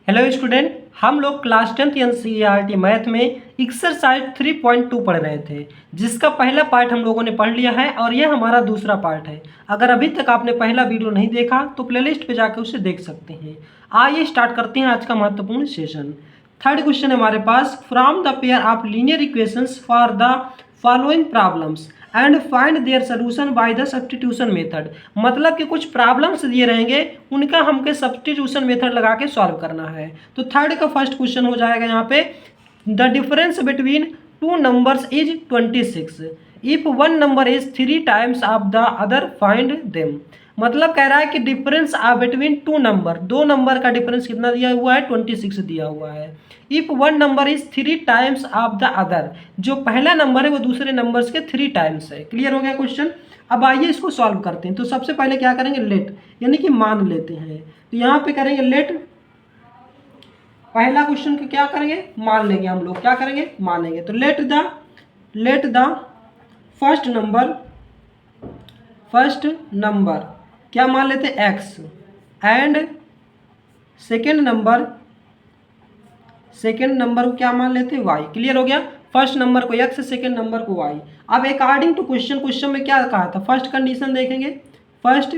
Hello student, हम लोग class 10th NCERT math में एक्सरसाइज 3.2 पढ़ रहे थे, जिसका पहला पार्ट हम लोगों ने पढ़ लिया है और यह हमारा दूसरा पार्ट है। अगर अभी तक आपने पहला वीडियो नहीं देखा तो प्लेलिस्ट पे जाकर उसे देख सकते हैं। आइए स्टार्ट करते हैं आज का महत्वपूर्ण सेशन। थर्ड क्वेश्चन है हमारे पास, from the pair of linear equations for the following problems and find their solution by the substitution method. मतलब कि कुछ प्रॉब्लम्स दिए रहेंगे, उनका हमके सब्स्टिट्यूशन मेथड लगा के सॉल्व करना है। तो थर्ड का फर्स्ट क्वेश्चन हो जाएगा यहाँ पे, the difference between two numbers is 26 if one number is 3 times of the other find them. मतलब कह रहा है कि डिफरेंस बिटवीन टू नंबर, दो नंबर का डिफरेंस कितना दिया हुआ है, 26 दिया हुआ है। If one number is 3 times of the other, जो पहला नंबर है वो दूसरे नंबर्स के 3 टाइम्स है। क्लियर हो गया क्वेश्चन। अब आइए इसको सॉल्व करते हैं। तो सबसे पहले क्या करेंगे, लेट यानी कि मान लेते हैं। तो यहाँ पे करेंगे लेट, पहला क्वेश्चन को क्या करेंगे, मान लेंगे। हम लोग क्या करेंगे, मान लेंगे। तो लेट द फर्स्ट नंबर क्या मान लेते हैं, एक्स, एंड सेकेंड नंबर को क्या मान लेते हैं, वाई। क्लियर हो गया। फर्स्ट नंबर को एक्स, सेकेंड नंबर को वाई। अब अकॉर्डिंग टू क्वेश्चन में क्या कहा था, फर्स्ट कंडीशन देखेंगे। फर्स्ट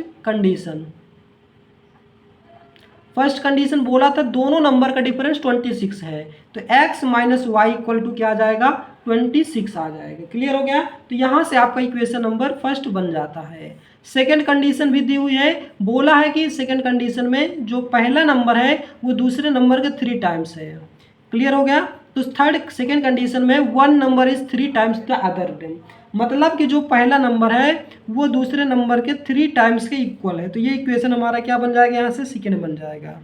कंडीशन बोला था दोनों नंबर का डिफरेंस 26 है, तो x minus y equal to क्या आ जाएगा, 26 आ जाएगा। क्लियर हो गया। तो यहाँ से आपका इक्वेशन नंबर फर्स्ट बन जाता है। सेकंड कंडीशन भी दी हुई है, बोला है कि सेकंड कंडीशन में जो पहला नंबर है वो दूसरे नंबर के 3 टाइम्स है। क्लियर हो गया। तो सेकंड कंडीशन में one number is 3 times the other, मतलब कि जो पहला नंबर है वो दूसरे नंबर के 3 टाइम्स के इक्वल है। तो ये इक्वेशन हमारा क्या बन जाएगा, यहाँ से सेकेंड बन जाएगा।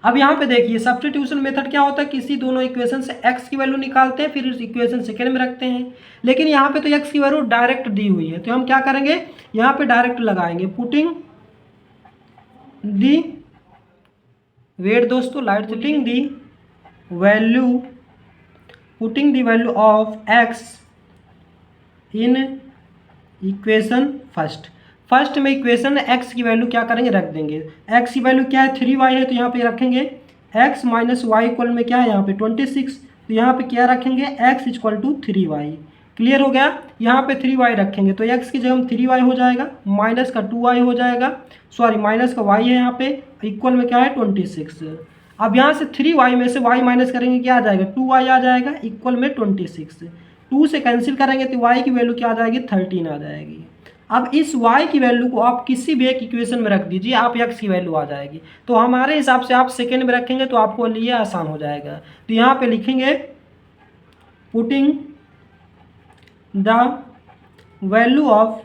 अब यहाँ पे देखिए सब्स्टिट्यूशन मेथड क्या होता है, किसी दोनों इक्वेशन से x की वैल्यू निकालते हैं, फिर इस इक्वेशन सेकेंड में रखते हैं। लेकिन यहाँ पे तो x की वैल्यू डायरेक्ट दी हुई है, तो हम क्या करेंगे, यहाँ पे डायरेक्ट लगाएंगे। पुटिंग दी वेट दोस्तों, light, putting the value of x in equation first में इक्वेशन x की वैल्यू क्या करेंगे, रख देंगे। x की वैल्यू क्या है, 3y है, तो यहाँ पे रखेंगे x माइनस वाई इक्वल में क्या है, यहाँ पे 26, तो यहाँ पे क्या रखेंगे, x equal to 3y। Clear हो गया। यहाँ पे 3y रखेंगे तो x की जगह हम 3y हो जाएगा, माइनस का 2y हो जाएगा, सॉरी माइनस का y है यहाँ पे, इक्वल में क्या है 26। अब यहाँ से 3y में से y माइनस करेंगे, क्या आ जाएगा, 2y आ जाएगा, इक्वल में 26। 2 से कैंसिल करेंगे तो y की वैल्यू क्या आ जाएगी, 13 आ जाएगी। अब इस y की वैल्यू को आप किसी भी एक इक्वेशन में रख दीजिए, आप x की वैल्यू आ जाएगी। तो हमारे हिसाब से आप सेकेंड में रखेंगे तो आपको लिए आसान हो जाएगा। तो यहाँ पे लिखेंगे putting the value of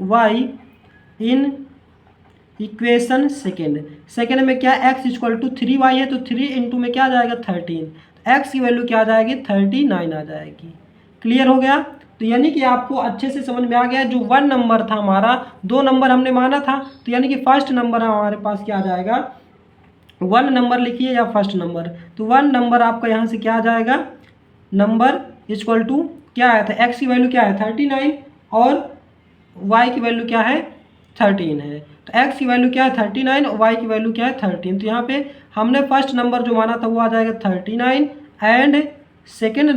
y in equation second में क्या x इक्वल टू 3y है, तो 3 इंटू में क्या आ जाएगा, 13, x की वैल्यू क्या आ जाएगी, 39 आ जाएगी। क्लियर हो गया। तो यानी कि आपको अच्छे से समझ में आ गया, जो वन नंबर था हमारा, दो नंबर हमने माना था, तो यानी कि फर्स्ट नंबर हमारे पास क्या आ जाएगा, वन नंबर लिखिए या फर्स्ट नंबर। तो वन नंबर आपका यहाँ से क्या आ जाएगा, नंबर इक्वल टू क्या आया था, x की वैल्यू क्या है 39 और y की वैल्यू क्या है 13 है। तो x की वैल्यू क्या है 39 और y की वैल्यू क्या है 13। तो यहाँ पे हमने फर्स्ट नंबर जो माना था वो आ जाएगा 39 एंड सेकेंड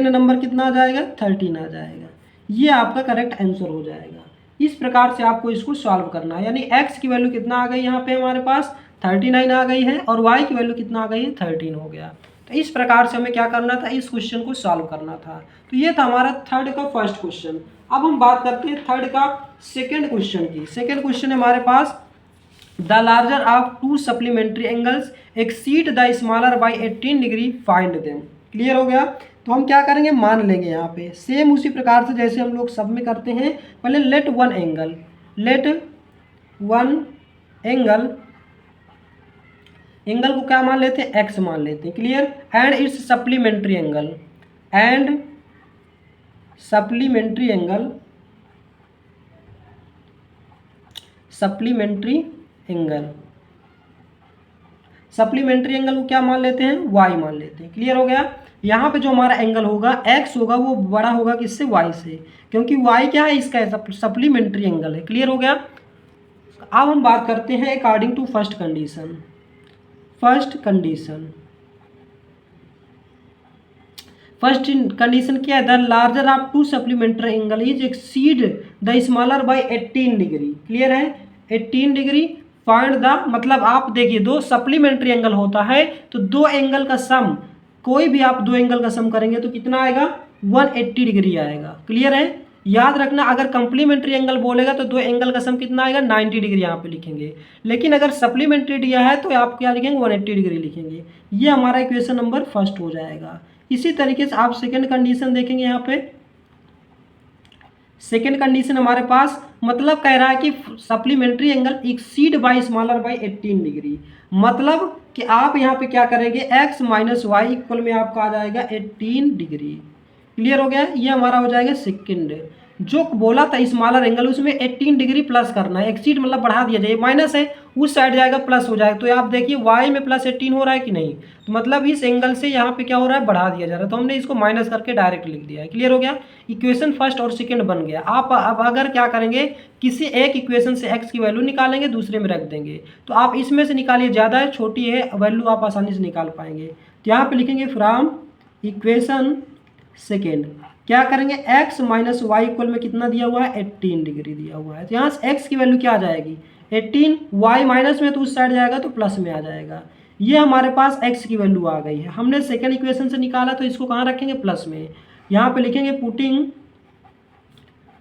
नंबर कितना आ जाएगा, 13 आ जाएगा। ये आपका करेक्ट आंसर हो जाएगा। इस प्रकार से आपको इसको सॉल्व करना है, यानी x की वैल्यू कितना आ गई यहाँ पे हमारे पास 39 आ गई है और y की वैल्यू कितना आ गई है 13 हो गया। तो इस प्रकार से हमें क्या करना था, इस क्वेश्चन को सॉल्व करना था। तो ये था हमारा थर्ड का फर्स्ट क्वेश्चन। अब हम बात करते हैं थर्ड का सेकेंड क्वेश्चन की। सेकेंड क्वेश्चन है हमारे पास, the larger of two supplementary angles exceed the smaller by 18 degree find them. Clear हो गया। तो हम क्या करेंगे, मान लेंगे यहाँ पे सेम उसी प्रकार से जैसे हम लोग सब में करते हैं। पहले लेट वन एंगल को क्या मान लेते हैं, x मान लेते हैं। Clear. And it's supplementary angle को क्या मान लेते हैं, y मान लेते हैं। क्लियर हो गया। यहाँ पे जो हमारा एंगल होगा x होगा वो बड़ा होगा किससे, y से, क्योंकि y क्या है, इसका सप्लीमेंट्री एंगल है। क्लियर हो गया। अब हम बात करते हैं according to first condition. First condition क्या है? The larger of two supplementary angle is exceed the smaller by 18 degree. Clear है? 18 डिग्री फाइंड द, मतलब आप देखिए दो सप्लीमेंट्री एंगल होता है तो दो एंगल का सम, कोई भी आप दो एंगल का सम करेंगे तो कितना आएगा? 180 डिग्री आएगा। क्लियर है? याद रखना, अगर कंप्लीमेंट्री एंगल बोलेगा तो दो एंगल का सम कितना आएगा? 90 डिग्री यहाँ पे लिखेंगे, लेकिन अगर सप्लीमेंट्री दिया है तो आप क्या लिखेंगे? 180 डिग्री लिखेंगे। ये हमारा इक्वेशन नंबर फर्स्ट हो जाएगा। इसी तरीके से आप सेकंड कंडीशन देखेंगे। यहाँ पे सेकंड कंडीशन हमारे पास मतलब कह रहा है कि supplementary angle exceed by smaller by 18 degree, मतलब कि आप यहाँ पे क्या करेंगे? x माइनस वाई इक्वल में आपका आ जाएगा 18 डिग्री। क्लियर हो गया? ये हमारा हो जाएगा सेकंड। जो बोला था स्मॉलर एंगल उसमें 18 डिग्री प्लस करना है, एक्सीड मतलब बढ़ा दिया जाए, माइनस है उस साइड जाएगा प्लस हो जाएगा। तो आप देखिए y में प्लस 18 हो रहा है कि नहीं, तो मतलब इस एंगल से यहाँ पे क्या हो रहा है? बढ़ा दिया जा रहा है, तो हमने इसको माइनस करके डायरेक्ट लिख दिया है। क्लियर हो गया? इक्वेशन फर्स्ट और सेकंड बन गया। आप अब अगर क्या करेंगे, किसी एक इक्वेशन से x की वैल्यू निकालेंगे, दूसरे में रख देंगे, तो आप इसमें से निकालिए, ज़्यादा है छोटी है वैल्यू आप आसानी से निकाल पाएंगे। तो यहाँ पे लिखेंगे फ्रॉम इक्वेशन सेकेंड क्या करेंगे? x माइनस वाई इक्वल में कितना दिया हुआ है? 18 डिग्री दिया हुआ है। तो यहाँ से x की वैल्यू क्या आ जाएगी? 18, y माइनस में तो उस साइड जाएगा तो प्लस में आ जाएगा। ये हमारे पास x की वैल्यू आ गई है। हमने सेकंड इक्वेशन से निकाला तो इसको कहाँ रखेंगे? प्लस में। यहाँ पे लिखेंगे putting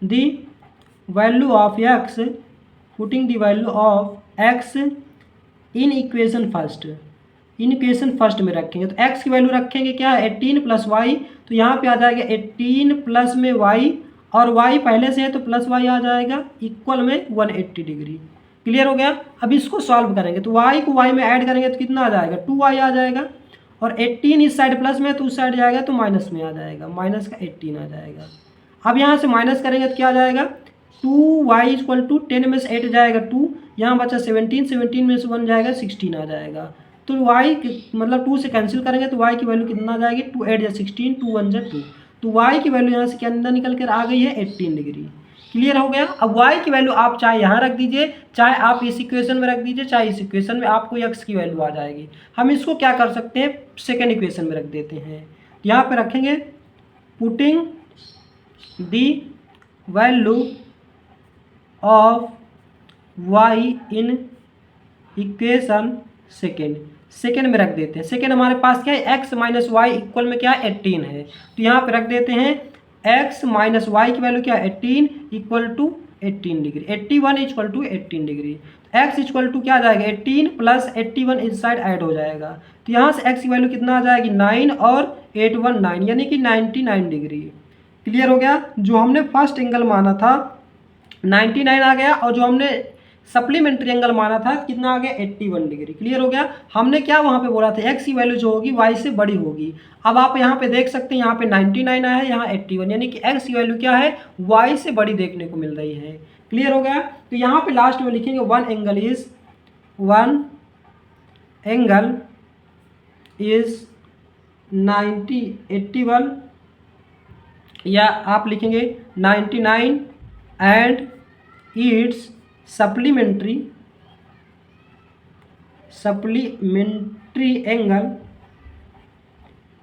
the value of x, putting the value of x in equation first, in equation first में रखेंगे तो x की वैल्यू रखेंगे क्या है? 18 प्लस वाई, तो यहाँ पे आ जाएगा 18 प्लस में y, और y पहले से है तो प्लस y आ जाएगा इक्वल में 180 डिग्री। क्लियर हो गया? अब इसको सॉल्व करेंगे तो y को y में ऐड करेंगे तो कितना आ जाएगा? 2y आ जाएगा, और 18 इस साइड प्लस में है तो उस साइड जाएगा तो माइनस में आ जाएगा, माइनस का 18 आ जाएगा। अब यहाँ से माइनस करेंगे तो क्या आ जाएगा? 2y इक्वल टू 10 में से 8 जाएगा 2, यहाँ बचा 17, 17 में से 1 जाएगा 16 आ जाएगा। तो y मतलब 2 से कैंसिल करेंगे तो y की वैल्यू कितना आ जाएगी? 2 8 या 16, 2 1 जा 2, तो y की वैल्यू यहाँ से क्या अंदर निकल कर आ गई है? 18 डिग्री। क्लियर हो गया? अब y की वैल्यू आप चाहे यहाँ रख दीजिए, चाहे आप इस इक्वेशन में रख दीजिए, चाहे इस इक्वेशन में, आपको x की वैल्यू आ जाएगी। हम इसको क्या कर सकते हैं? सेकेंड इक्वेशन में रख देते हैं। यहाँ पे रखेंगे putting the value of y in equation second में रख देते हैं। सेकेंड हमारे पास क्या है? x माइनस वाई इक्वल में क्या है? 18 है, तो यहाँ पे रख देते हैं x माइनस वाई की वैल्यू क्या है? 18 equal to 18 degree, 81 equal to 18 degree. x equal to क्या आ जाएगा? 18 प्लस 81 इस साइड ऐड हो जाएगा, तो यहाँ से x की वैल्यू कितना आ जाएगी? 9 और 8 1 9, यानी कि 99 डिग्री। क्लियर हो गया? जो हमने फर्स्ट एंगल माना था 99 आ गया, और जो हमने सप्लीमेंट्री एंगल माना था कितना आ गया? 81 डिग्री। क्लियर हो गया? हमने क्या वहाँ पे बोला था? x की वैल्यू जो होगी y से बड़ी होगी। अब आप यहाँ पे देख सकते हैं, यहाँ पे 99 आया है, यहाँ 81, यानी कि x की वैल्यू क्या है? y से बड़ी देखने को मिल रही है। क्लियर हो गया? तो यहाँ पे लास्ट में लिखेंगे वन एंगल इज 81, या आप लिखेंगे 99 एंड इट्स सप्लीमेंट्री एंगल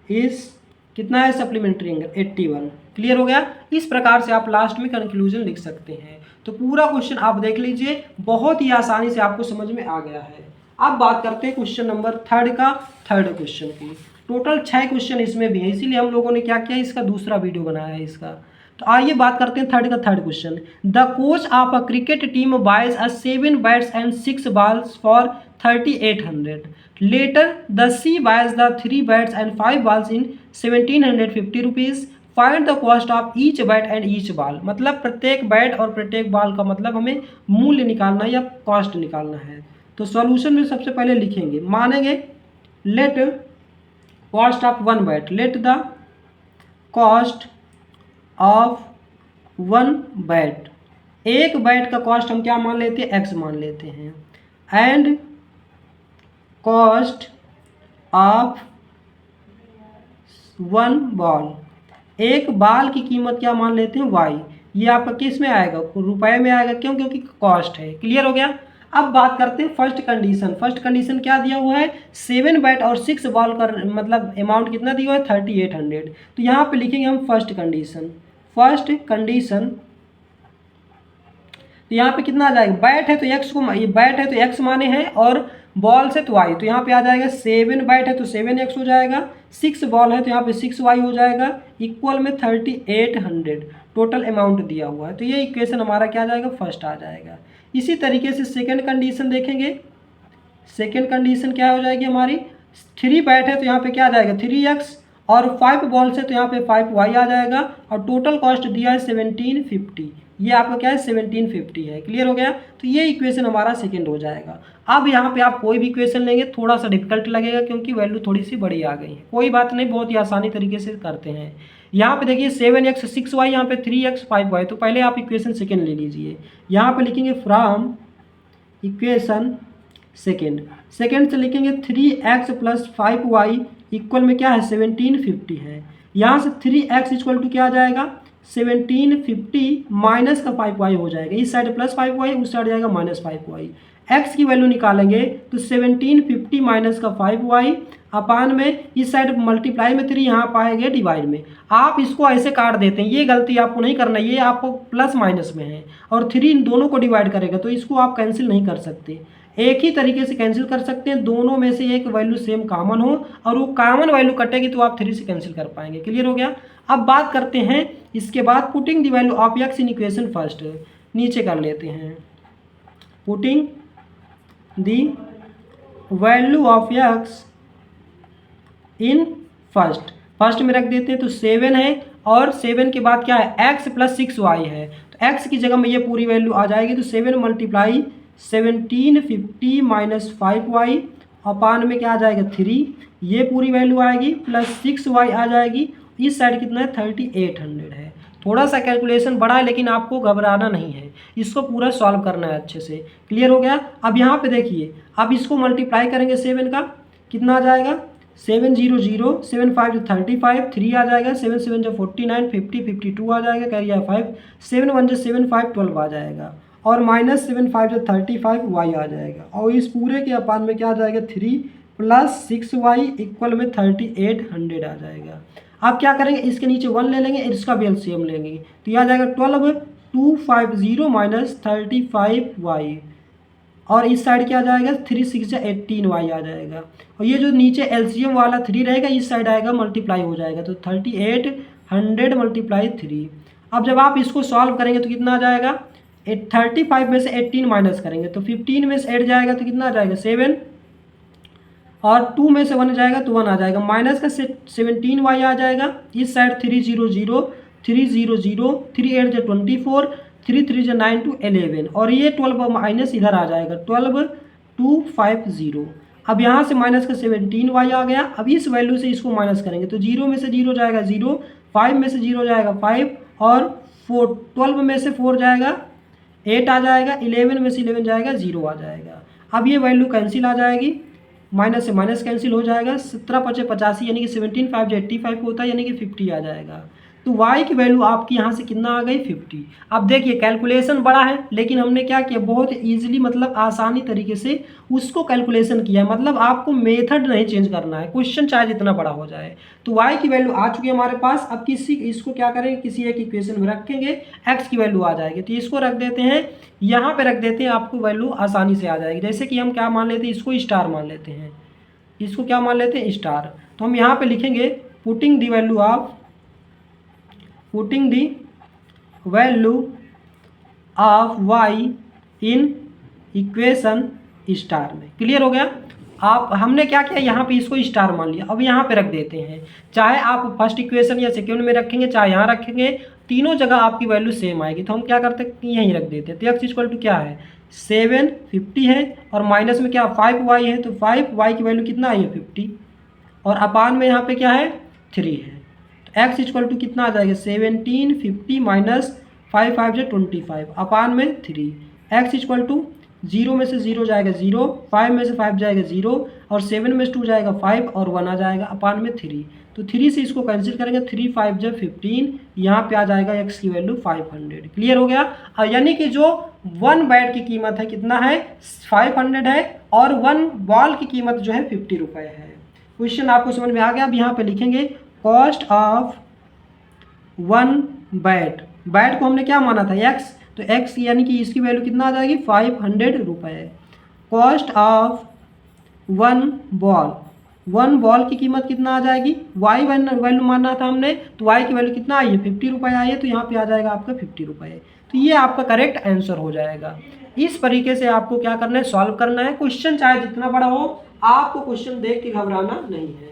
इस कितना है? Supplementary angle 81। क्लियर हो गया? इस प्रकार से आप लास्ट में कंक्लूजन लिख सकते हैं। तो पूरा क्वेश्चन आप देख लीजिए, बहुत ही आसानी से आपको समझ में आ गया है। अब बात करते हैं क्वेश्चन नंबर थर्ड का, थर्ड क्वेश्चन की। टोटल 6 क्वेश्चन इसमें भी है, इसीलिए हम लोगों ने क्या किया? इसका दूसरा वीडियो बनाया है इसका। तो आइए बात करते हैं थर्ड का third question. The coach of a cricket team buys a 7 bats and 6 balls for 3800। Later the she buys the 3 bats and 5 balls in 1750 rupees. Find the cost of each bat and each ball. मतलब प्रत्येक bat और प्रत्येक ball का मतलब हमें मूल्य निकालना या कॉस्ट निकालना है। तो सॉल्यूशन में सबसे पहले लिखेंगे, मानेंगे let cost of one bat, let the cost of one bat, एक बैट का कॉस्ट हम क्या मान लेते हैं? x मान लेते हैं। And cost of one ball, एक बाल की कीमत क्या मान लेते हैं? y। ये आपका किस में आएगा? रुपए में आएगा, क्यों? क्योंकि कॉस्ट है। क्लियर हो गया? अब बात करते हैं फर्स्ट कंडीशन। फर्स्ट कंडीशन क्या दिया हुआ है, 7 बैट और 6 बॉल का मतलब अमाउंट कितना दिया हुआ है, 3800। तो यहाँ पे लिखेंगे हम फर्स्ट कंडीशन। फर्स्ट कंडीशन तो यहाँ पे कितना आ जाएगा, बैट है तो एक्स को, ये बैट है तो एक्स माने हैं और बॉल से तो वाई, तो यहाँ पे आ जाएगा 7 बैट है तो 7x हो जाएगा, 6 बॉल है तो यहाँ पे 6y हो जाएगा, इक्वल में 3800 टोटल अमाउंट दिया हुआ है। तो ये इक्वेशन हमारा क्या आ जाएगा, फर्स्ट आ जाएगा। इसी तरीके से सेकेंड कंडीशन देखेंगे। सेकेंड कंडीशन क्या हो जाएगी हमारी, 3 बैट है तो यहाँ पे क्या आ जाएगा 3x और 5 बॉल्स है तो यहाँ पे 5y आ जाएगा और टोटल कॉस्ट दिया है 1750। ये आपका क्या है 1750 है। क्लियर हो गया। तो ये इक्वेशन हमारा सेकंड हो जाएगा। अब यहाँ पे आप कोई भी इक्वेशन लेंगे थोड़ा सा डिफिकल्ट लगेगा क्योंकि वैल्यू थोड़ी सी बड़ी आ गई है। कोई बात नहीं, बहुत ही आसानी तरीके से करते हैं। यहाँ पे देखिए 7x 6y, यहाँ पे 3x 5y। तो पहले आप इक्वेशन सेकेंड ले लीजिए। यहाँ पे लिखेंगे फ्रॉम इक्वेशन सेकेंड से लिखेंगे 3x प्लस 5y इक्वल में क्या है 1750 है। यहाँ से 3x इक्वल टू क्या आ जाएगा 1750 माइनस का 5y हो जाएगा, इस साइड प्लस 5y उस साइड जाएगा माइनस 5y। x की वैल्यू निकालेंगे तो 1750 माइनस का 5y अपान में इस साइड मल्टीप्लाई में 3 यहाँ पाएंगे डिवाइड में। आप इसको ऐसे काट देते हैं, ये गलती आपको नहीं करना, ये आपको प्लस माइनस में है और 3 इन दोनों को डिवाइड करेगा तो इसको आप कैंसिल नहीं कर सकते। एक ही तरीके से कैंसिल कर सकते हैं, दोनों में से एक वैल्यू सेम कॉमन हो और वो कॉमन वैल्यू कटेगी तो आप 3 से कैंसिल कर पाएंगे। क्लियर हो गया। अब बात करते हैं इसके बाद putting the value of x in equation first. नीचे कर लेते हैं putting the value of x in first में रख देते हैं तो 7 है और 7 के बाद क्या है x प्लस 6y है, तो x की जगह में ये पूरी वैल्यू आ जाएगी। तो 7 मल्टीप्लाई 1750 माइनस 5y अपान में क्या आ जाएगा 3, ये पूरी वैल्यू आएगी प्लस 6y आ जाएगी। इस साइड कितना है 3800 है। थोड़ा सा कैलकुलेशन बड़ा है लेकिन आपको घबराना नहीं है, इसको पूरा सॉल्व करना है अच्छे से। क्लियर हो गया। अब यहाँ पे देखिए, अब इसको मल्टीप्लाई करेंगे 7 का, कितना आ जाएगा 7 0 0 7 5 35 3 आ जाएगा, 7 7 49 50 52 आ जाएगा, कैरियर 5 7 1 7 5 12 आ जाएगा और माइनस 7 5 35 y आ जाएगा और इस पूरे के अपान में क्या आ जाएगा 3 प्लस 6y इक्वल में 3800 आ जाएगा। अब क्या करेंगे, इसके नीचे 1 ले लेंगे, इसका भी एलसीएम लेंगे तो यह आ जाएगा 12 250 माइनस 35y और इस साइड क्या आ जाएगा 3 6 18y आ जाएगा और ये जो नीचे एलसीएम वाला 3 रहेगा इस साइड आएगा मल्टीप्लाई हो जाएगा तो 3800 मल्टीप्लाई 3। अब जब आप इसको सॉल्व करेंगे तो कितना आ जाएगा 35 में से 18 माइनस करेंगे तो 15 में से 8 जाएगा तो कितना आ जाएगा 7 और 2 में से 1 जाएगा तो 1 आ जाएगा, माइनस का 17y आ जाएगा। इस साइड 3 0 0 3 0 0 3 8 24 3 3 9 2 11 और ये 12 माइनस इधर आ जाएगा 12 250। अब यहाँ से माइनस का 17y आ गया। अब इस वैल्यू से इसको माइनस करेंगे तो 0 में से 0 जाएगा 0, 5 में से 0 जाएगा 5 और 4 12 में से 4 जाएगा 8 आ जाएगा, 11 में से 11 जाएगा 0 आ जाएगा। अब ये वैल्यू कैंसिल आ जाएगी, माइनस से माइनस कैंसिल हो जाएगा, 17 5 85 यानी कि 17 5 85 होता है यानी कि 50 आ जाएगा। तो y की वैल्यू आपकी यहाँ से कितना आ गई 50। अब देखिए कैलकुलेशन बड़ा है लेकिन हमने क्या किया बहुत इजीली मतलब आसानी तरीके से उसको कैलकुलेशन किया, मतलब आपको मेथड नहीं चेंज करना है, क्वेश्चन चाहे जितना बड़ा हो जाए। तो y की वैल्यू आ चुकी है हमारे पास। अब इसको क्या करेंगे किसी एक इक्वेशन में रखेंगे, x की वैल्यू आ जाएगी तो इसको रख देते हैं यहाँ पे रख देते हैं, आपको वैल्यू आसानी से आ जाएगी। जैसे कि हम क्या मान लेते हैं, इसको स्टार मान लेते हैं, इसको क्या मान लेते हैं स्टार। तो हम यहाँ पे लिखेंगे putting the value of y in equation star में। क्लियर हो गया। आप हमने क्या किया यहाँ पे इसको स्टार मान लिया। अब यहाँ पे रख देते हैं, चाहे आप फर्स्ट इक्वेशन या सेकेंड में रखेंगे चाहे यहाँ रखेंगे, तीनों जगह आपकी वैल्यू सेम आएगी। तो हम क्या करते हैं यहीं रख देते हैं। तो x इक्वल टू क्या है 750 है और माइनस में क्या 5y है, तो 5y की वैल्यू कितना आई है 50 और अपान में यहाँ पे क्या है 3 है। तो x इक्वल टू कितना आ जाएगा 1750 माइनस 5 5 25 अपान में 3। x इक्वल टू 0 में से 0 जाएगा 0, 5 में से 5 जाएगा 0, और 7 में से 2 जाएगा 5, और 1 आ जाएगा अपान में 3। तो 3 से इसको कैंसिल करेंगे, 3 5 जब 15, यहाँ पे आ जाएगा x की वैल्यू 500। क्लियर हो गया। यानी कि जो 1 बैट की कीमत है कितना है, 500 है, और 1 बॉल की कीमत जो है 50 रुपये है। क्वेश्चन आपको समझ में आ गया। अब यहाँ पे लिखेंगे कॉस्ट ऑफ 1 बैट। बैट को हमने क्या माना था, x, तो x यानी कि इसकी वैल्यू कितना आ जाएगी 500 रुपये। कॉस्ट ऑफ 1 बॉल, 1 बॉल की कीमत कितना आ जाएगी, y वैल्यू माना था हमने, तो y की वैल्यू कितना आई है 50 रुपये आई है, तो यहाँ पे आ जाएगा आपका 50 रुपये। तो ये आपका करेक्ट आंसर हो जाएगा। इस तरीके से आपको क्या करना है, सॉल्व करना है। क्वेश्चन चाहे जितना बड़ा हो, आपको क्वेश्चन देख के घबराना नहीं है।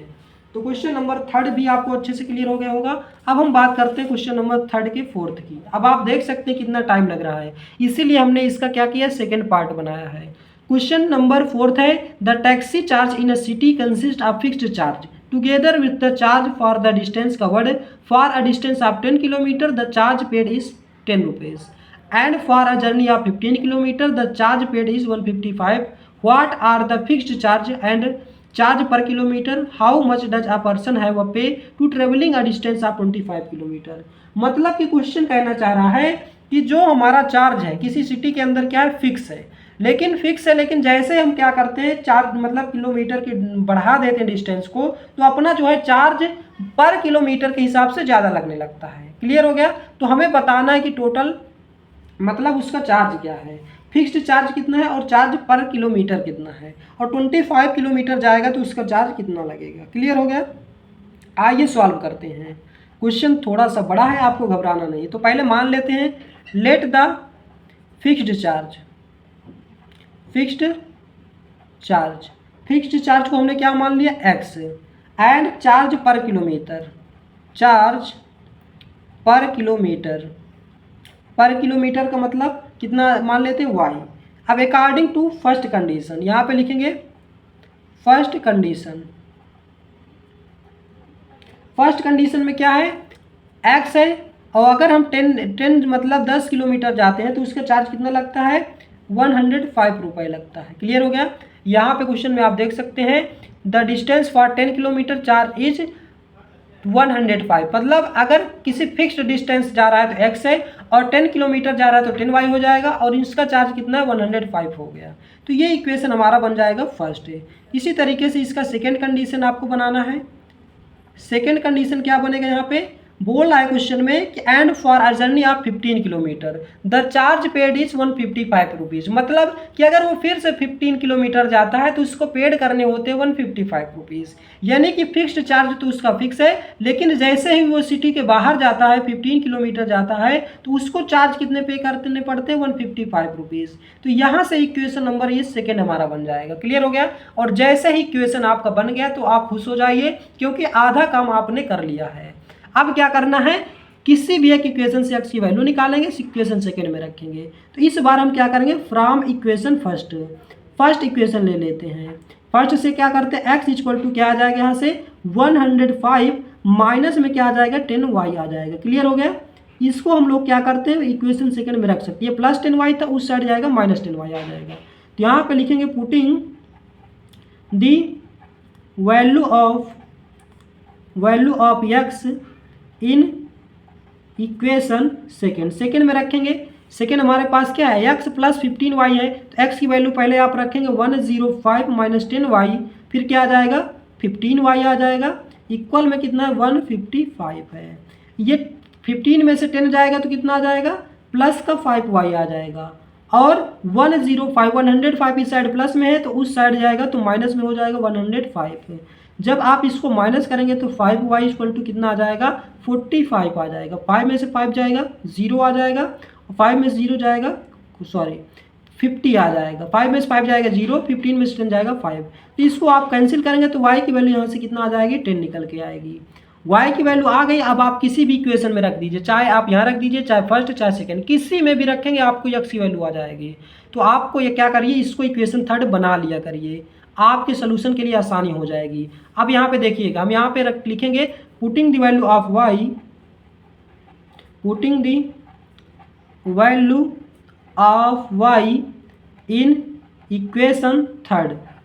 तो क्वेश्चन नंबर 3 भी आपको अच्छे से क्लियर हो गया होगा। अब हम बात करते हैं क्वेश्चन नंबर 3 के 4th की। अब आप देख सकते हैं कितना टाइम लग रहा है, इसीलिए हमने इसका क्या किया, सेकेंड पार्ट बनाया है। क्वेश्चन नंबर 4th है, the taxi charge in a city consist of fixed charge together with the charge for the distance covered. For a distance of 10 kilometre the charge paid is 10 rupees, and for a journey of 15 kilometre the charge paid is 155। What are the fixed charge and charge per kilometre, how much does a person have a pay to travelling a distance of 25 kilometre. मतलब कि question कहना चाह रहा है कि जो हमारा charge है किसी सिटी के अंदर क्या है, फिक्स है, लेकिन जैसे हम क्या करते हैं, चार्ज मतलब किलोमीटर की बढ़ा देते हैं डिस्टेंस को, तो अपना जो है चार्ज पर किलोमीटर के हिसाब से ज़्यादा लगने लगता है। क्लियर हो गया। तो हमें बताना है कि टोटल मतलब उसका चार्ज क्या है, फिक्स्ड चार्ज कितना है और चार्ज पर किलोमीटर कितना है, और 25 किलोमीटर जाएगा तो उसका चार्ज कितना लगेगा। क्लियर हो गया। आइए सॉल्व करते हैं। क्वेश्चन थोड़ा सा बड़ा है, आपको घबराना नहीं है। तो पहले मान लेते हैं, let the fixed charge, fixed charge को हमने क्या मान लिया, x, and charge per kilometre, charge per kilometre का मतलब कितना मान लेते हैं, y। अब अकॉर्डिंग टू फर्स्ट कंडीशन, यहाँ पे लिखेंगे फर्स्ट कंडीशन में क्या है, x है, और अगर हम 10 मतलब 10 किलोमीटर जाते हैं तो उसका चार्ज कितना लगता है, 105 रुपये लगता है। क्लियर हो गया। यहाँ पे क्वेश्चन में आप देख सकते हैं, the distance for 10 kilometre charge is 105, मतलब अगर किसी फिक्स्ड डिस्टेंस जा रहा है तो x है, और 10 किलोमीटर जा रहा है तो 10y हो जाएगा, और इसका चार्ज कितना है, 105 हो गया। तो ये इक्वेशन हमारा बन जाएगा फर्स्ट है। इसी तरीके से इसका सेकेंड कंडीशन आपको बनाना है। सेकेंड कंडीशन क्या बनेगा, यहाँ पे बोल रहा है क्वेश्चन में कि and for a journey of 15 kilometre the charge paid is 155 rupees, मतलब कि अगर वो फिर से 15 किलोमीटर जाता है तो उसको पेड करने होते हैं 155 रुपीज़। यानी कि फिक्स्ड चार्ज तो उसका फिक्स है, लेकिन जैसे ही वो सिटी के बाहर जाता है, 15 किलोमीटर जाता है, तो उसको चार्ज कितने पे करने पड़ते हैं, 155 रुपीज़। तो यहाँ से इक्वेशन नंबर ये सेकेंड हमारा बन जाएगा। क्लियर हो गया। और जैसे ही इक्वेशन आपका बन गया तो आप खुश हो जाइए, क्योंकि आधा काम आपने कर लिया है। अब क्या करना है, किसी भी एक इक्वेशन से x की वैल्यू निकालेंगे, इक्वेशन सेकेंड में रखेंगे। तो इस बार हम क्या करेंगे, फ्रॉम इक्वेशन फर्स्ट इक्वेशन ले लेते हैं। फर्स्ट से क्या करते हैं, x इक्वल टू क्या आ जाएगा, यहाँ से 105 माइनस में क्या आ जाएगा, 10y आ जाएगा। क्लियर हो गया। इसको हम लोग क्या करते हैं, इक्वेशन सेकेंड में रख सकते हैं। प्लस 10y था, उस साइड जाएगा माइनस 10y आ जाएगा। तो यहाँ पे लिखेंगे putting the value of x in equation second में रखेंगे। सेकेंड हमारे पास क्या है, x प्लस 15y है, तो x की वैल्यू पहले आप रखेंगे 105 माइनस 10y, फिर क्या आ जाएगा, 15y आ जाएगा, इक्वल में कितना है, 155 है। ये 15 में से 10 जाएगा तो कितना आ जाएगा, प्लस का 5y आ जाएगा, और 105 इस साइड प्लस में है तो उस साइड जाएगा तो माइनस में हो जाएगा 105 है। जब आप इसको माइनस करेंगे तो 5y इक्वल टू कितना आ जाएगा, 45 आ जाएगा। 5 में से 5 जाएगा 0 आ जाएगा, 5 में से 0 जाएगा 50 आ जाएगा। 5 में से 5 जाएगा 0, 15 में से 10 जाएगा 5। तो इसको आप कैंसिल करेंगे तो y की वैल्यू यहाँ से कितना आ जाएगी, 10 निकल के आएगी। y की वैल्यू आ गई। अब आप किसी भी इक्वेशन में रख दीजिए, चाहे आप यहाँ रख दीजिए, चाहे फर्स्ट चाहे सेकेंड, किसी में भी रखेंगे आपको x की वैल्यू आ जाएगी। तो आपको ये क्या करिए, इसको इक्वेशन थर्ड बना लिया करिए, आपके सोल्यूशन के लिए आसानी हो जाएगी। अब यहाँ पे देखिएगा, हम यहाँ पे लिखेंगे putting the value of y in equation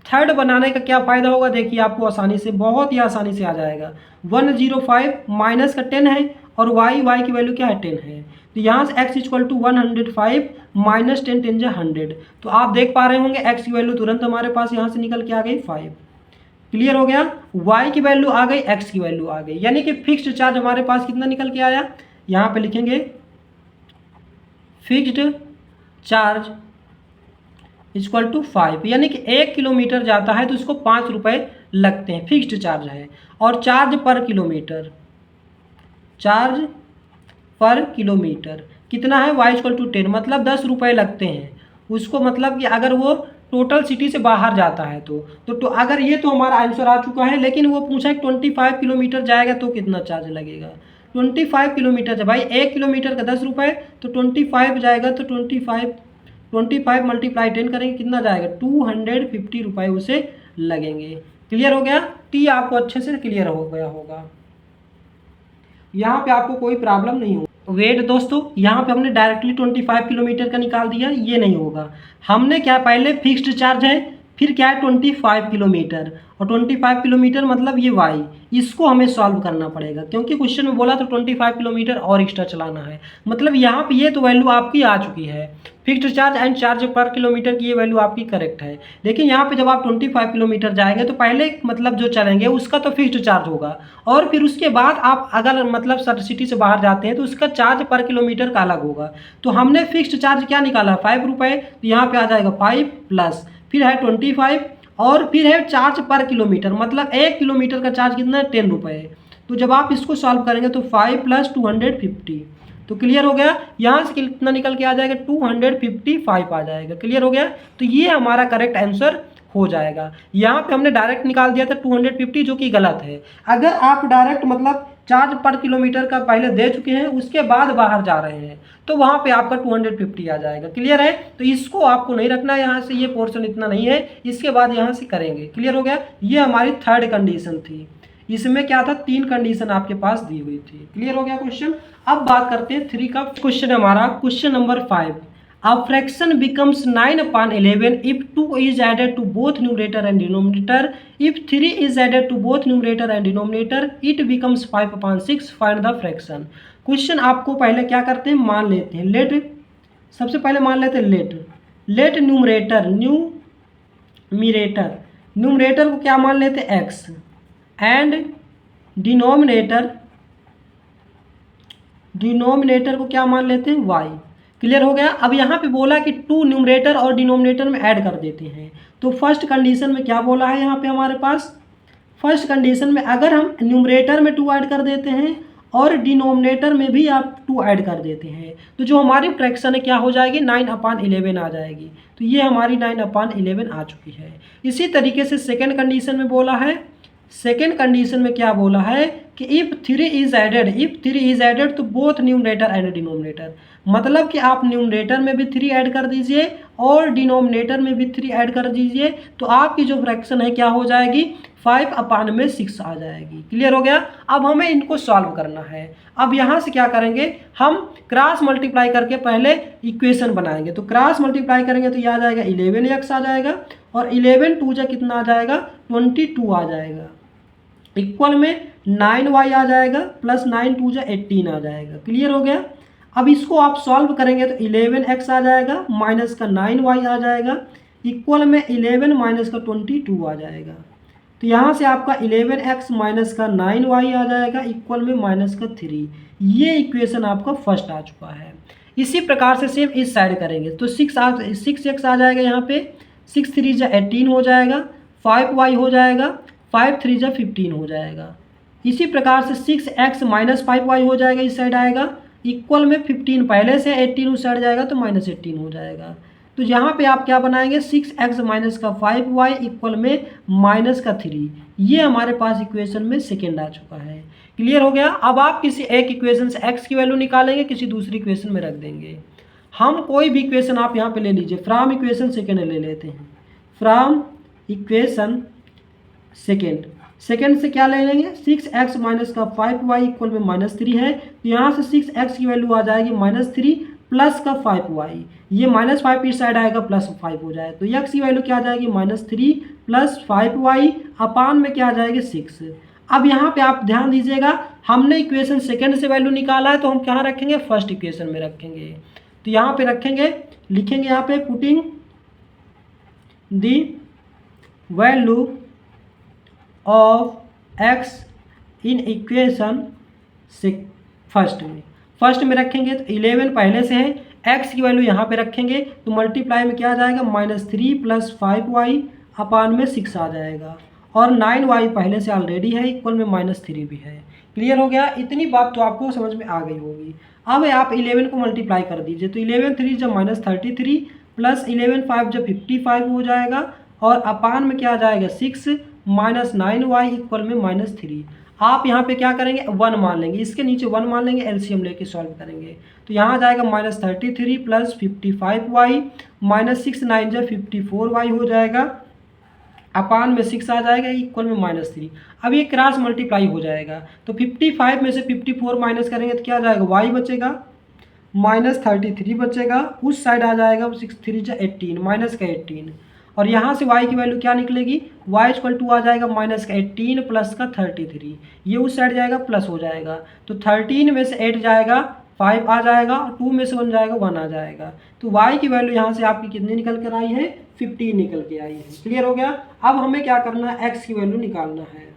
third बनाने का क्या फ़ायदा होगा, देखिए आपको आसानी से, बहुत ही आसानी से आ जाएगा। 105 माइनस का 10 है और y की वैल्यू क्या है 10 है, तो यहाँ से x इक्वल टू 105 माइनस 10 10 जा 100। तो आप देख पा रहे होंगे x की वैल्यू तुरंत हमारे पास यहाँ से निकल के आ गई 5। क्लियर हो गया, y की वैल्यू आ गई, x की वैल्यू आ गई, यानी कि फिक्स्ड चार्ज हमारे पास कितना निकल के आया, यहाँ पे लिखेंगे फिक्स्ड चार्ज इक्वल टू 5, यानी कि 1 किलोमीटर जाता है तो उसको 5 रुपये लगते हैं, फिक्स्ड चार्ज है। और चार्ज पर किलोमीटर कितना है, y इक्वल टू 10, मतलब 10 रुपये लगते हैं उसको, मतलब कि अगर वो टोटल सिटी से बाहर जाता है तो अगर ये तो हमारा आंसर आ चुका है, लेकिन वो पूछा है 25 किलोमीटर जाएगा तो कितना चार्ज लगेगा। 25 किलोमीटर भाई, 1 किलोमीटर का 10 रुपये, तो 25 जाएगा, तो 25 मल्टीप्लाई 10 करेंगे कितना जाएगा, 250 रुपये उसे लगेंगे। क्लियर हो गया, टी आपको अच्छे से क्लियर हो गया होगा, यहाँ पे आपको कोई प्रॉब्लम नहीं होगी। वेट दोस्तों, यहाँ पे हमने डायरेक्टली 25 किलोमीटर का निकाल दिया, ये नहीं होगा। हमने क्या, पहले फिक्स्ड चार्ज है, फिर क्या है 25 किलोमीटर, और 25 किलोमीटर मतलब ये y, इसको हमें सॉल्व करना पड़ेगा, क्योंकि क्वेश्चन में बोला तो 25 किलोमीटर और एक्स्ट्रा चलाना है। मतलब यहाँ पे ये तो वैल्यू आपकी आ चुकी है, fixed charge and charge per kilometre की ये वैल्यू आपकी करेक्ट है। लेकिन यहाँ पे जब आप 25 किलोमीटर जाएंगे तो पहले मतलब जो चलेंगे उसका तो फिक्स्ड चार्ज होगा, और फिर उसके बाद आप अगर मतलब सिटी से बाहर जाते हैं तो उसका चार्ज पर किलोमीटर का अलग होगा। तो हमने फिक्स्ड चार्ज क्या निकाला, 5 रुपये, तो यहाँ पे आ जाएगा 5 प्लस फिर है 25 और फिर है चार्ज पर किलोमीटर, मतलब 1 किलोमीटर का चार्ज कितना है 10 रुपये। तो जब आप इसको सॉल्व करेंगे तो 5 प्लस 250, तो क्लियर हो गया, यहाँ से कितना निकल के आ जाएगा 255 आ जाएगा। क्लियर हो गया, तो ये हमारा करेक्ट आंसर हो जाएगा। यहाँ पे हमने डायरेक्ट निकाल दिया था 250, जो कि गलत है। अगर आप डायरेक्ट मतलब चार्ज पर किलोमीटर का पहले दे चुके हैं उसके बाद बाहर जा रहे हैं तो वहाँ पे आपका 250 आ जाएगा। क्लियर है, तो इसको आपको नहीं रखना है यहाँ से, ये पोर्शन इतना नहीं है, इसके बाद यहाँ से करेंगे। क्लियर हो गया, ये हमारी थर्ड कंडीशन थी, इसमें क्या था 3 कंडीशन आपके पास दी हुई थी। क्लियर हो गया क्वेश्चन। अब बात करते हैं 3 का क्वेश्चन, हमारा question number 5। A fraction becomes 9/11 if 2 is added to both numerator and denominator. If 3 is added to both numerator and denominator, it becomes 5/6. Find the fraction. Question आपको पहले क्या करते हैं, मान लेते हैं लेट, सबसे पहले मान लेते हैं लेट न्यूमरेटर को क्या मान लेते हैं x एंड डिनोमिनेटर को क्या मान लेते हैं y। क्लियर हो गया। अब यहाँ पे बोला कि 2 न्यूमरेटर और डिनोमिनेटर में ऐड कर देते हैं, तो फर्स्ट कंडीशन में क्या बोला है यहाँ पे हमारे पास, फर्स्ट कंडीशन में अगर हम न्यूमरेटर में 2 ऐड कर देते हैं और डिनोमिनेटर में भी आप 2 ऐड कर देते हैं तो जो हमारी फ्रैक्शन है क्या हो जाएगी, 9/11 आ जाएगी। तो ये हमारी 9/11 आ चुकी है। इसी तरीके से सेकेंड कंडीशन में बोला है, सेकेंड कंडीशन में क्या बोला है कि इफ़ 3 इज एडेड तो बोथ न्यूमरेटर एंड डिनोमिनेटर, मतलब कि आप न्यूमरेटर में भी 3 ऐड कर दीजिए और डिनोमिनेटर में भी 3 ऐड कर दीजिए तो आपकी जो फ्रैक्शन है क्या हो जाएगी, 5/6 आ जाएगी। क्लियर हो गया। अब हमें इनको सॉल्व करना है। अब यहाँ से क्या करेंगे, हम क्रॉस मल्टीप्लाई करके पहले इक्वेशन बनाएंगे। तो क्रॉस मल्टीप्लाई करेंगे तो यह आ जाएगा 11x आ जाएगा और 11 2 जा कितना आ जाएगा 22 आ जाएगा, इक्वल में 9y आ जाएगा प्लस 9 2 जा 18 आ जाएगा। क्लियर हो गया। अब इसको आप सॉल्व करेंगे तो 11x आ जाएगा माइनस का 9y आ जाएगा, इक्वल में 11 माइनस का 22 आ जाएगा। तो यहाँ से आपका 11x माइनस का 9y आ जाएगा, इक्वल में माइनस का 3। ये इक्वेशन आपका फर्स्ट आ चुका है। इसी प्रकार से सेम इस साइड करेंगे तो 6x आ जाएगा, यहाँ पे 6 3 जा 18 हो जाएगा, 5y हो जाएगा, 5 3 जा 15 हो जाएगा। इसी प्रकार से 6x माइनस 5y हो जाएगा, इस साइड आएगा, इक्वल में 15 पहले से 18 उस साइड जाएगा तो माइनस 18 हो जाएगा। तो यहाँ पे आप क्या बनाएंगे, 6x माइनस का 5y इक्वल में माइनस का 3। ये हमारे पास इक्वेशन में सेकेंड आ चुका है। क्लियर हो गया। अब आप किसी एक इक्वेशन से x की वैल्यू निकालेंगे, किसी दूसरी इक्वेशन में रख देंगे। हम कोई भी इक्वेशन आप यहाँ पे ले लीजिए, फ्रॉम इक्वेशन सेकेंड ले लेते हैं, फ्रॉम इक्वेशन सेकेंड से क्या ले लेंगे, 6x माइनस का 5y इक्वल में -3 है, तो यहाँ से 6x की वैल्यू आ जाएगी -3 प्लस का 5y, ये -5 इस साइड आएगा +5 हो जाए, तो x की वैल्यू क्या आ जाएगी -3 + 5y अपान में क्या आ जाएगी 6। अब यहाँ पे आप ध्यान दीजिएगा, हमने इक्वेशन सेकंड से वैल्यू निकाला है तो हम कहाँ रखेंगे, फर्स्ट इक्वेशन में रखेंगे। तो यहाँ पे रखेंगे, लिखेंगे यहाँ पे putting the value of x in equation से फर्स्ट में रखेंगे तो 11 पहले से है, x की वैल्यू यहाँ पे रखेंगे तो मल्टीप्लाई में क्या आ जाएगा -3 + 5y अपान में 6 आ जाएगा, और 9y पहले से ऑलरेडी है, इक्वल में -3 भी है। क्लियर हो गया, इतनी बात तो आपको समझ में आ गई होगी। अब आप 11 को मल्टीप्लाई कर दीजिए, तो 11 3 जब -33 + 11 5 जब 55 हो जाएगा, और अपान में क्या आ जाएगा 6 - 9y इक्वल में -3। आप यहाँ पे क्या करेंगे 1 मान लेंगे, इसके नीचे 1 मान लेंगे, एलसीएम लेके सॉल्व करेंगे तो यहाँ आ जाएगा -33 + 55y -6 9 जब 54y हो जाएगा, अपान में 6 आ जाएगा, इक्वल में -3। अब ये क्रॉस मल्टीप्लाई हो जाएगा तो 55 में से 54 माइनस करेंगे तो क्या आ जाएगा y बचेगा, -33 बचेगा, उस साइड आ जाएगा 6 3 18 माइनस का 18, और यहाँ से y की वैल्यू क्या निकलेगी, y = आ जाएगा -18 प्लस का 33, ये उस साइड जाएगा प्लस हो जाएगा, तो 13 में से 8 जाएगा 5 आ जाएगा, 2 में से 1 जाएगा 1 आ जाएगा, तो y की वैल्यू यहाँ से आपकी कितनी निकल कर आई है, 15 निकल के आई है। क्लियर हो गया। अब हमें क्या करना है, x की वैल्यू निकालना है।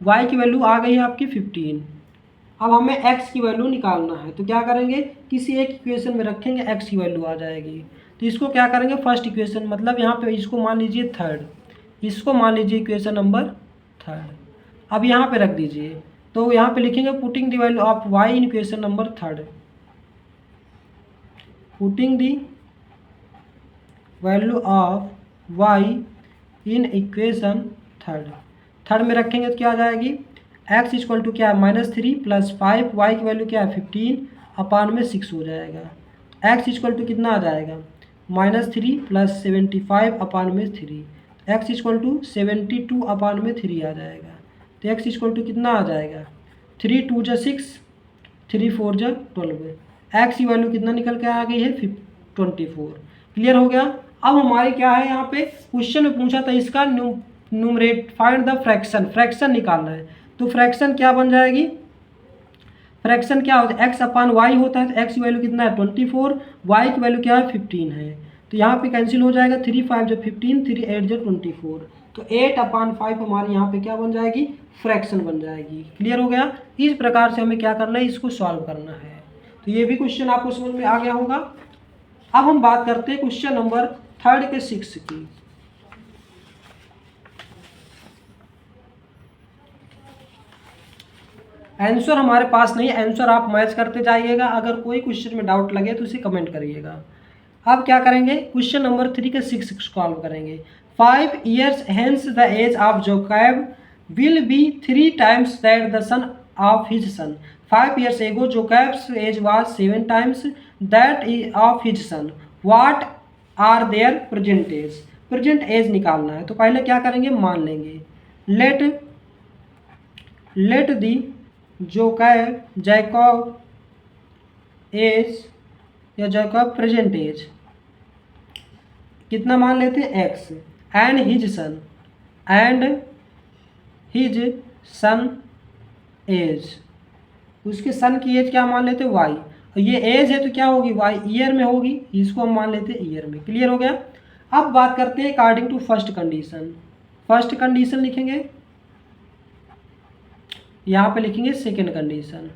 y की वैल्यू आ गई है आपकी 15, अब हमें x की वैल्यू निकालना है, तो क्या करेंगे, किसी एक इक्वेशन में रखेंगे, x की वैल्यू आ जाएगी, तो इसको क्या करेंगे फर्स्ट इक्वेशन, मतलब यहाँ पे इसको मान लीजिए थर्ड, इसको मान लीजिए इक्वेशन नंबर थर्ड, अब यहाँ पे रख दीजिए, तो यहाँ पे लिखेंगे putting the value of y in equation number third, putting the value of y in equation third में रखेंगे तो क्या आ जाएगी, x = क्या है -3 + 5, y की वैल्यू क्या है 15 अपान में 6 हो जाएगा, x = कितना आ जाएगा -3 + 75 अपान में 3, x = 72 अपान में 3 आ जाएगा, तो x = कितना आ जाएगा 3 2 6 3 4 12, x की वैल्यू कितना निकल के आ गई है 24। क्लियर हो गया। अब हमारे क्या है, यहाँ पे क्वेश्चन में पूछा था इसका न्यूमरेट फाइंड द फ्रैक्शन निकालना है, तो फ्रैक्शन क्या बन जाएगी, फ्रैक्शन क्या होता है x अपान y होता है, तो x की वैल्यू कितना है 24, y की वैल्यू क्या है 15 है, तो यहाँ पे कैंसिल हो जाएगा, 3 5 जब 15 3 8 जब 24, तो 8/5 हमारे यहाँ पे क्या बन जाएगी, फ्रैक्शन बन जाएगी। क्लियर हो गया। इस प्रकार से हमें क्या करना है, इसको सॉल्व करना है, तो ये भी क्वेश्चन आपको समझ में आ गया होगा। अब हम बात करते हैं क्वेश्चन नंबर थर्ड के 6 की। आंसर हमारे पास नहीं है, आंसर आप मैच करते जाइएगा, अगर कोई क्वेश्चन में डाउट लगे तो उसे कमेंट करिएगा। अब क्या करेंगे, क्वेश्चन नंबर 3 के 6 सॉल्व करेंगे। 5 years hence the age of Jacob will be 3 times that the son of his son. 5 years ago Jacob's age was 7 times that of his son. What are their present age? Present age निकालना है, तो पहले क्या करेंगे, मान लेंगे let the Jacob age या Jacob present age कितना मान लेते हैं x, and his son age, उसके सन की एज क्या मान लेते हैं y, और ये एज है तो क्या होगी y ईयर में होगी, इसको हम मान लेते हैं ईयर में। क्लियर हो गया। अब बात करते हैं अकॉर्डिंग टू फर्स्ट कंडीशन लिखेंगे, यहाँ पे लिखेंगे सेकेंड कंडीशन।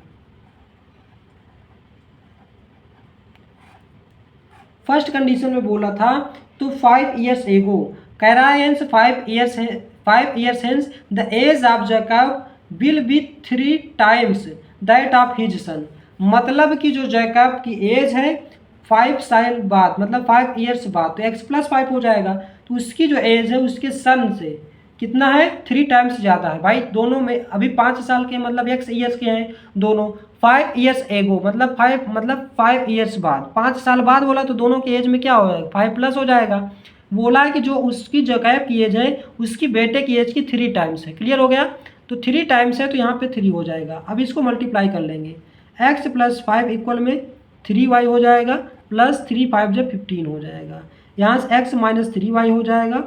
फर्स्ट कंडीशन में बोला था तो 5 years ago कह रहा है 5 years hence the age of Jacob will be 3 times that of his son, मतलब कि जो जैकब की एज है 5 साल बाद, मतलब 5 years बाद, तो x + 5 हो जाएगा, तो उसकी जो एज है उसके सन से कितना है 3 टाइम्स ज़्यादा है। भाई दोनों में अभी 5 साल के मतलब x ईयर्स के हैं दोनों, 5 years ago मतलब 5 years बाद, 5 साल बाद बोला तो दोनों की एज में क्या हो जाएगा 5+ हो जाएगा। बोला है कि जो उसकी जैकब की एज है उसकी बेटे की एज की 3 टाइम्स है। क्लियर हो गया, तो 3 टाइम्स है तो यहाँ पे 3 हो जाएगा। अब इसको मल्टीप्लाई कर लेंगे, x + 5 इक्वल में 3y हो जाएगा प्लस 3 5 जब 15 हो जाएगा। यहाँ से x माइनस 3y हो जाएगा,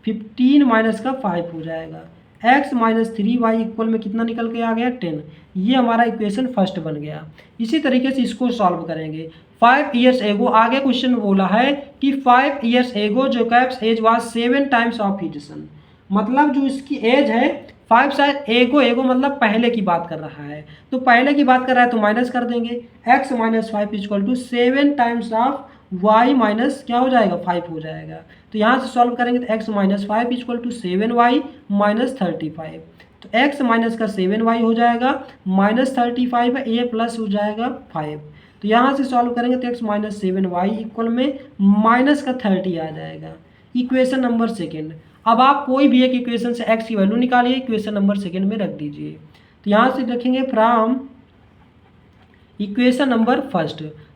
15 माइनस का 5 हो जाएगा। x माइनस 3y इक्वल में कितना निकल के आ गया 10। ये हमारा इक्वेशन फर्स्ट बन गया। इसी तरीके से इसको सॉल्व करेंगे। 5 years एगो, आगे क्वेश्चन में बोला है कि 5 years ago Jacob's age was 7 times of his son. मतलब जो इसकी एज है 5 शायद एगो मतलब पहले की बात कर रहा है, तो पहले की बात कर रहा है तो माइनस कर देंगे। x minus 5 equal to 7 times of y minus क्या हो जाएगा 5 हो जाएगा। तो यहाँ से सॉल्व करेंगे तो x minus 5 equal to 7y minus 35। तो x माइनस का 7y हो जाएगा माइनस 35 है, a प्लस हो जाएगा 5। तो यहाँ से सॉल्व करेंगे तो x माइनस 7y इक्वल में माइनस का 30 आ जाएगा। Equation number second. अब आप कोई भी एक इक्वेशन से x की वैल्यू निकालिए, इक्वेशन नंबर सेकेंड में रख दीजिए। तो यहाँ से रखेंगे फ्रॉम इक्वेशन नंबर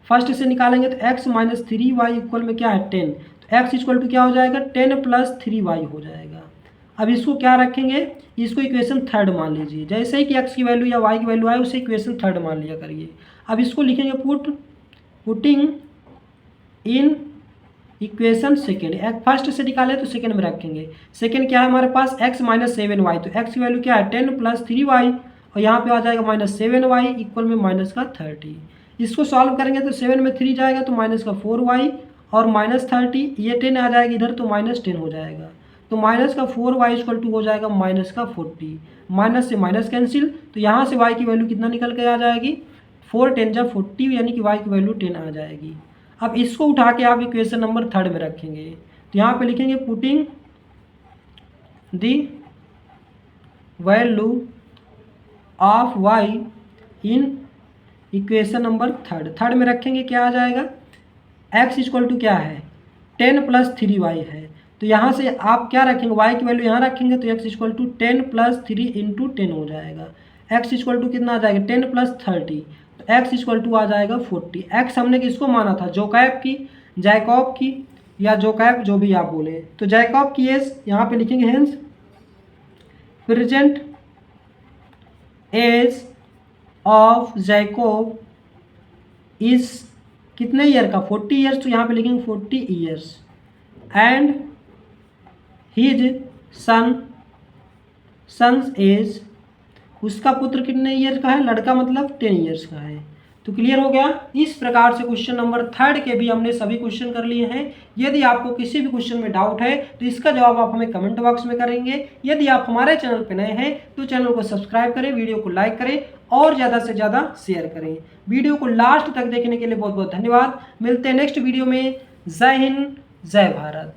फर्स्ट से निकालेंगे तो x माइनस 3y इक्वल में क्या है 10। तो x इक्वल टू क्या हो जाएगा 10 प्लस 3y हो जाएगा। अब इसको क्या रखेंगे, इसको इक्वेशन थर्ड मान लीजिए। जैसे ही कि x की वैल्यू या y की वैल्यू आए उसे इक्वेशन थर्ड मान लिया करिए। अब इसको लिखेंगे putting in equation second. First से निकाले तो सेकेंड में रखेंगे। सेकेंड क्या है हमारे पास x माइनस 7y, तो x की वैल्यू क्या है 10 प्लस 3y और यहाँ पे आ जाएगा माइनस 7y इक्वल में माइनस का 30। इसको सॉल्व करेंगे तो 7 में 3 जाएगा तो माइनस का 4y और माइनस 30, ये 10 आ जाएगा इधर तो माइनस 10 हो जाएगा। तो माइनस का 4y इक्वल टू हो जाएगा माइनस का 40। माइनस से माइनस कैंसिल, तो यहाँ से y की वैल्यू कितना निकल के आ जाएगी 4 10 जब 40, यानी कि y की वैल्यू 10 आ जाएगी। अब इसको उठा के आप इक्वेशन नंबर थर्ड में रखेंगे। तो यहाँ पे लिखेंगे putting the value of y in equation number third में रखेंगे। क्या आ जाएगा x इक्वल टू क्या है 10 प्लस 3y है। तो यहाँ से आप क्या रखेंगे y की वैल्यू यहाँ रखेंगे तो x equal to 10 plus 3 into 10 हो जाएगा। x इक्वल टू कितना आ जाएगा 10 प्लस 30, तो x इक्वल टू आ जाएगा 40। x हमने किसको माना था जैकब की या जोकैब जो भी आप बोले। तो जैकब की एज यहाँ पे लिखेंगे hence present age of Jacob is कितने ईयर का 40 ईयर्स, तो यहाँ पे लिखेंगे 40 years and his sons age, उसका पुत्र कितने ईयर का है, लड़का मतलब 10 ईयर्स का है। तो क्लियर हो गया। इस प्रकार से क्वेश्चन नंबर थर्ड के भी हमने सभी क्वेश्चन कर लिए हैं। यदि आपको किसी भी क्वेश्चन में डाउट है तो इसका जवाब आप हमें कमेंट बॉक्स में करेंगे। यदि आप हमारे चैनल पर नए हैं तो चैनल को सब्सक्राइब करें, वीडियो को लाइक करें और ज़्यादा से ज़्यादा शेयर करें। वीडियो को लास्ट तक देखने के लिए बहुत बहुत धन्यवाद। मिलते हैं नेक्स्ट वीडियो में। जय हिंद, जय भारत।